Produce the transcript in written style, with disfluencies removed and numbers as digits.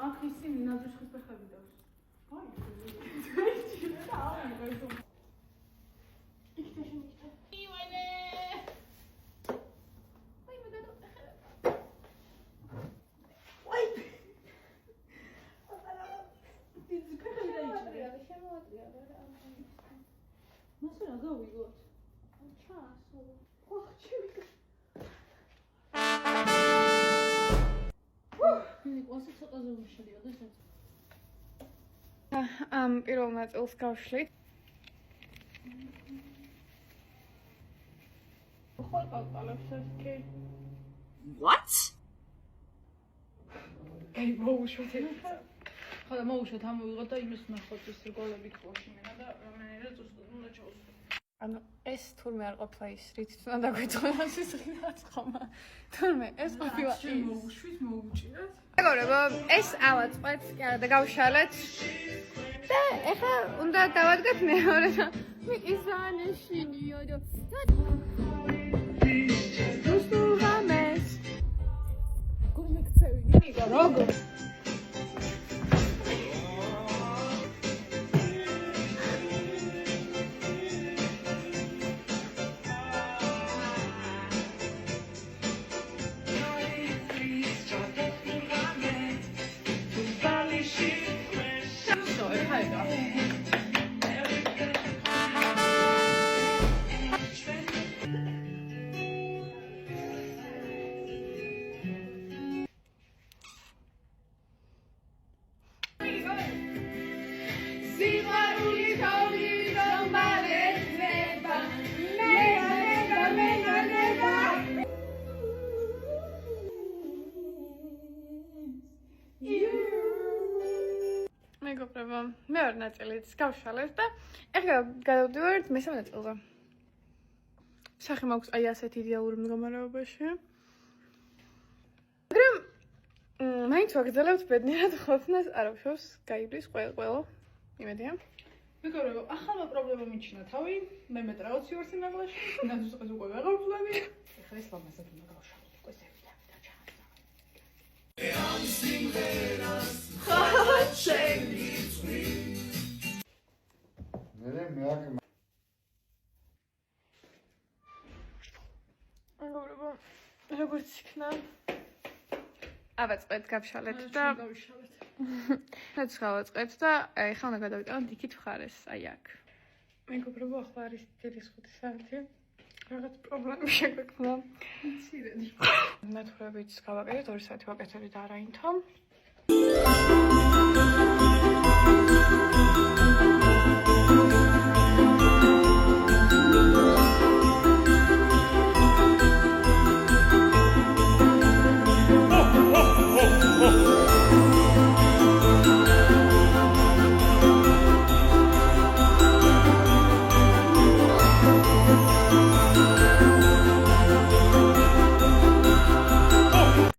Ах, ისინი ნაძვიშხის ფეხები დავს. პირველ ნაწილს გავშლით. What? აი მოუშვით. ხოდა მოუშვით ამოვიღოთ და იმის ნახოთ ის რგოლები კლოში მენა და რომელიღაც უბრალოდ უნდა ჩავსვი. ანუ ეს თურმე არ ყოფილა ის რით უნდა დაგვეწონოს ის ხმა. თურმე ეს ყოფილა ის. მოუშვით მოუჭირეთ. მეგობრებო, ეს ავაწყეთ, კი არა და გავშალეთ. და ეხლა უნდა დავადგათ მეორე და მიყიზანეშინიო და დუსტურამეს. გურმიქცევი გიგა როგორ მეგობრებო, მეორე ნაწილიც გავშალეთ და ეხლა გადავდივართ მესამე ნაწილზე. სახე მაქვს აი ასეთ იდეალურ მდგომარეობაში. მაგრამ მაინც ვაგრძელებთ ბედნიერად ყოფნას, არ ვშავს, გაივლის ყველა. იმედია. მეგობრებო, ახალმა პრობლემა მიჩნდა თავი, მე მეტრაოცი ვარ სიმაღლეში, ნაძვისყეს უკვე ვეღარ ვძლები. ეხლა ეს ლამაზად უნდა გავშალოთ, უკვე ზევიდან და ჩააწყდა. ამ სიმღერას მეგობრებო, როგორც იქნა ავაწყეთ, გავშალეთ და რაც გავაწყეთ და ეხლა უნდა გადავიტანოთ იქით მხარეს, აი აქ. მეგობრებო, ახლა არის 5 საათი. რაღაც პრობლემები შეგვექმნა. მცირედი. ნათურებით გავაკეთეთ 2 საათი ვაკეთებდი და არა ინთო.